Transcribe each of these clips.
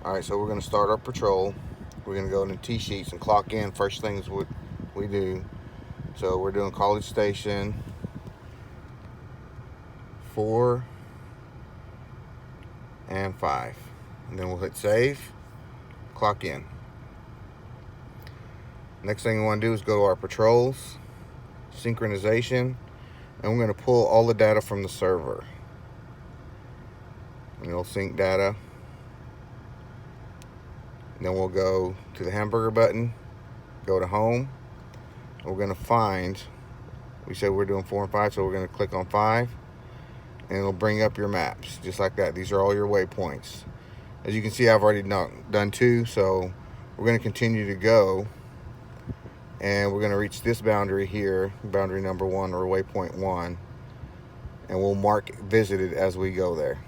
Alright, so we're going to start our patrol. We're going to go into T-sheets and clock in. First things we do. So we're doing College Station 4 and 5. And then we'll hit save, clock in. Next thing we want to do is go to our patrols, synchronization, and we're going to pull all the data from the server. And it'll sync data. And then we'll go to the hamburger button, go to home. We're going to find, we said we're doing 4 and 5, so we're going to click on 5. And it'll bring up your maps, just like that. These are all your waypoints. As you can see, I've already done 2, so we're going to continue to go. And we're going to reach this boundary here, boundary number 1 or waypoint 1. And we'll mark visited as we go there.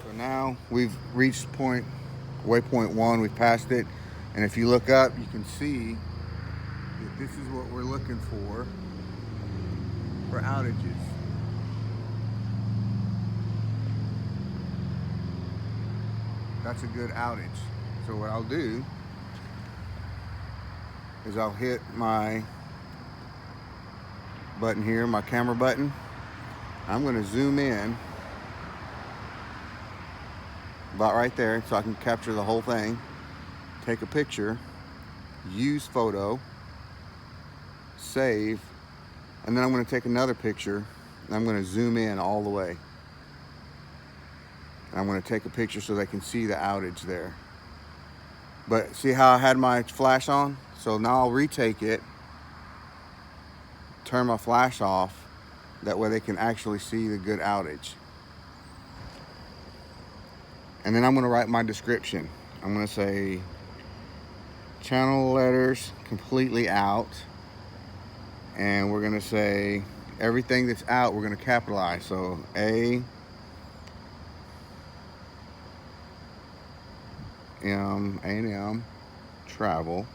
So now we've reached waypoint 1, we've passed it. And if you look up, you can see that this is what we're looking for outages. That's a good outage. So what I'll do is I'll hit my button here, my camera button. I'm going to zoom in about right there so I can capture the whole thing, take a picture, use photo, save, and then I'm going to take another picture and I'm going to zoom in all the way. And I'm going to take a picture so they can see the outage there. But see how I had my flash on? So now I'll retake it, turn my flash off, that way they can actually see the good outage. And then I'm going to write my description. I'm going to say channel letters completely out. And we're going to say everything that's out, we're going to capitalize. So A&M travel.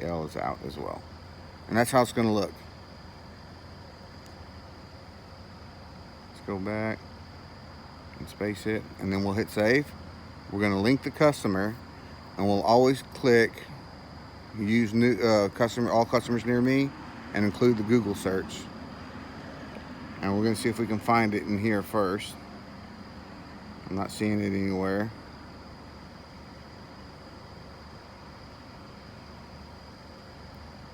EL is out as well. And that's how it's going to look. Let's go back and space it, and then we'll hit save. We're going to link the customer, and we'll always click use new all customers near me and include the Google search. And we're going to see if we can find it in here first. I'm not seeing it anywhere.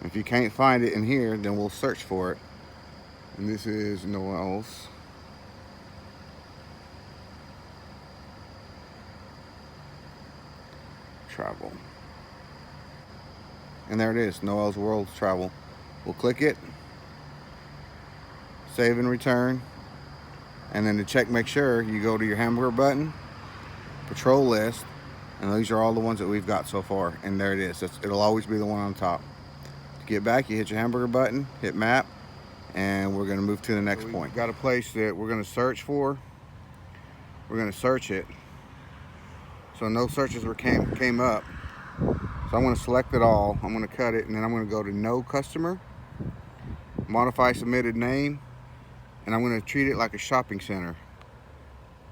If you can't find it in here, then we'll search for it. And this is Noel's. Travel. And there it is, Noel's World Travel. We'll click it, save and return. And then to check, make sure, you go to your hamburger button, patrol list, and these are all the ones that we've got so far. And there it is. It'll always be the one on top. To get back, you hit your hamburger button, hit map, and we're going to move to the next point. We've got a place that we're going to search for. We're going to search it. So no searches came up. So I'm going to select it all. I'm going to cut it, and then I'm going to go to no customer, modify submitted name, and I'm going to treat it like a shopping center.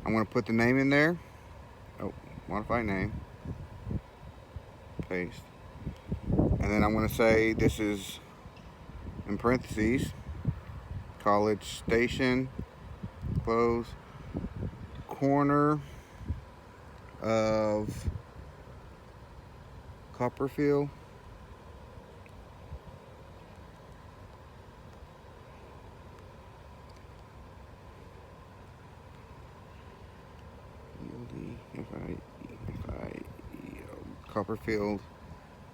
I'm going to put the name in there. Oh, modify name. Paste. And then I'm going to say this is, in parentheses, College Station, close, corner of Copperfield Copperfield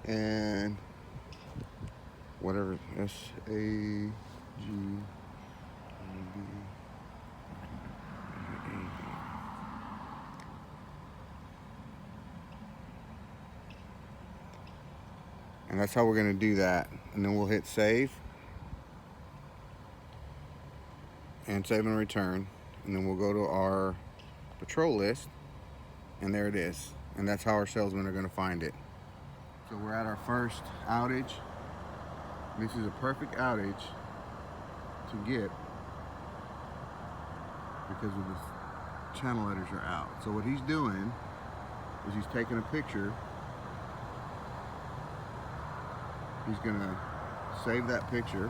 and whatever SAG. And that's how we're going to do that. And then we'll hit save. And save and return. And then we'll go to our patrol list. And there it is. And that's how our salesmen are going to find it. So we're at our first outage. This is a perfect outage to get because of the channel letters are out. So what he's doing is he's taking a picture. He's gonna save that picture.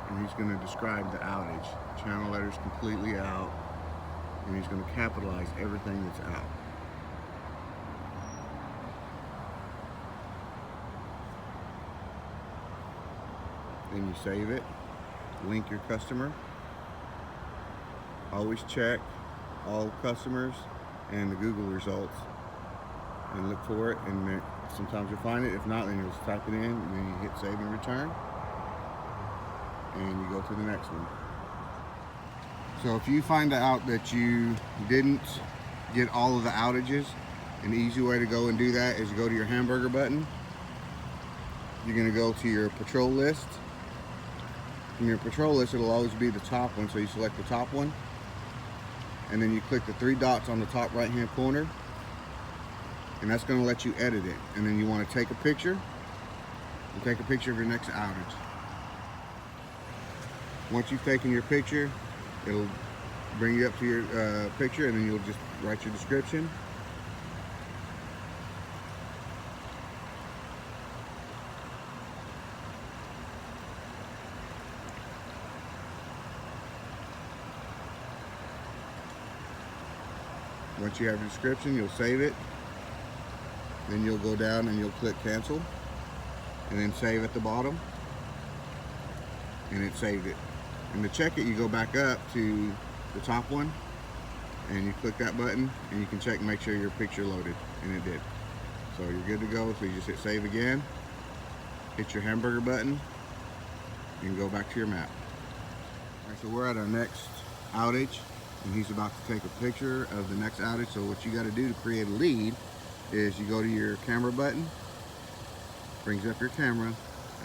And he's gonna describe the outage. Channel letters completely out. And he's gonna capitalize everything that's out. Then you save it, link your customer. Always check all customers and the Google results and look for it, and sometimes you'll find it. If not, then you'll just type it in and then you hit save and return and you go to the next one. So if you find out that you didn't get all of the outages, an easy way to go and do that is you go to your hamburger button. You're gonna go to your patrol list. In your patrol list, it'll always be the top one, so you select the top one. And then you click the 3 dots on the top right-hand corner. And that's gonna let you edit it. And then you wanna take a picture. And take a picture of your next outage. Once you've taken your picture, it'll bring you up to your picture, and then you'll just write your description. Once you have your description, you'll save it. Then you'll go down and you'll click cancel, and then save at the bottom, and it saved it. And to check it, you go back up to the top one and you click that button, and you can check and make sure your picture loaded, and it did. So you're good to go. So you just hit save again, hit your hamburger button, and go back to your map. All right, so we're at our next outage, and he's about to take a picture of the next outage. So what you got to do to create a lead is you go to your camera button, brings up your camera,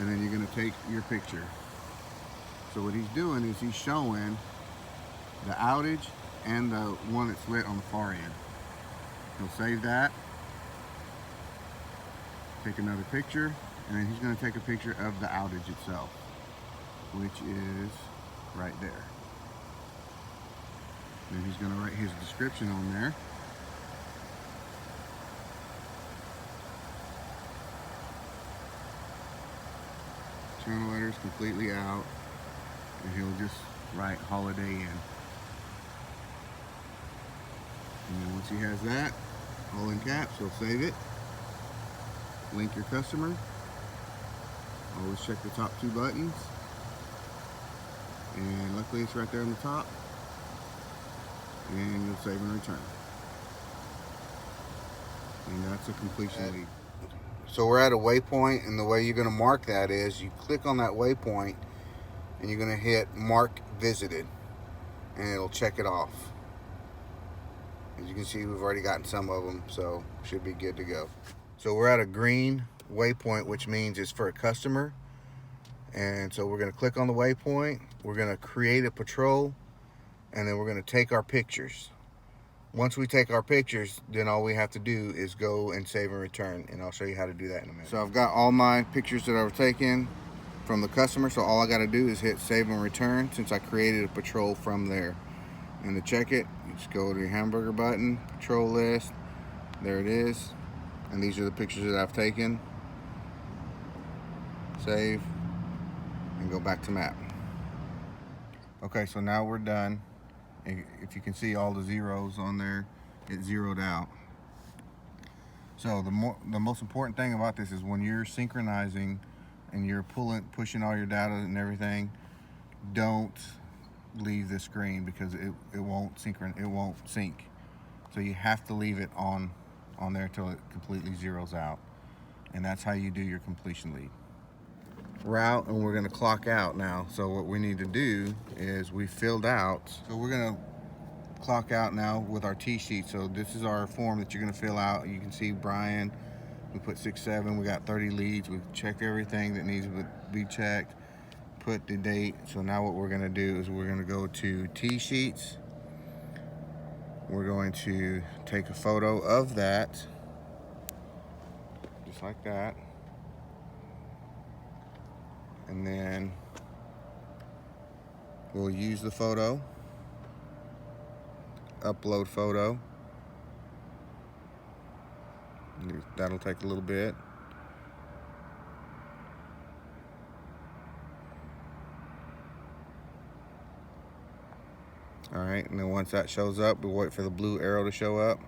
and then you're going to take your picture. So what he's doing is he's showing the outage and the one that's lit on the far end. He'll save that, take another picture, and then he's going to take a picture of the outage itself, which is right there. Then he's going to write his description on there. Channel letters completely out, and he'll just write Holiday Inn. And then once he has that, all in caps, he'll save it, link your customer, always check the top 2 buttons, and luckily it's right there on the top, and you'll save and return. And that's a completion lead. So we're at a waypoint, and the way you're going to mark that is you click on that waypoint and you're going to hit mark visited, and it'll check it off. As you can see, we've already gotten some of them, so should be good to go. So we're at a green waypoint, which means it's for a customer. And so we're going to click on the waypoint, we're going to create a patrol, and then we're going to take our pictures. Once we take our pictures, then all we have to do is go and save and return, and I'll show you how to do that in a minute. So I've got all my pictures that I've taken from the customer, so all I got to do is hit save and return since I created a patrol from there. And to check it, you just go to your hamburger button, patrol list, there it is, and these are the pictures that I've taken. Save, and go back to map. Okay, so now we're done. If you can see all the zeros on there, it zeroed out. So the most important thing about this is when you're synchronizing and you're pushing all your data and everything, don't leave the screen because it won't sync. So you have to leave it on there until it completely zeroes out, and that's how you do your completion lead. We're out, and we're going to clock out now. So what we need to do is we filled out, so we're going to clock out now with our T-sheet. So this is our form that you're going to fill out. You can see Brian, we put 6-7, we got 30 leads, we've checked everything that needs to be checked, put the date. So now what we're going to do is we're going to go to T-sheets, We're going to take a photo of that, just like that. And then we'll use the photo, upload photo. That'll take a little bit. All right, and then once that shows up, we'll wait for the blue arrow to show up.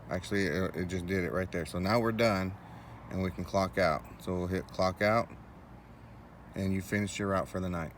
Actually, it just did it right there. So now we're done, and we can clock out. So we'll hit clock out, and you finished your route for the night.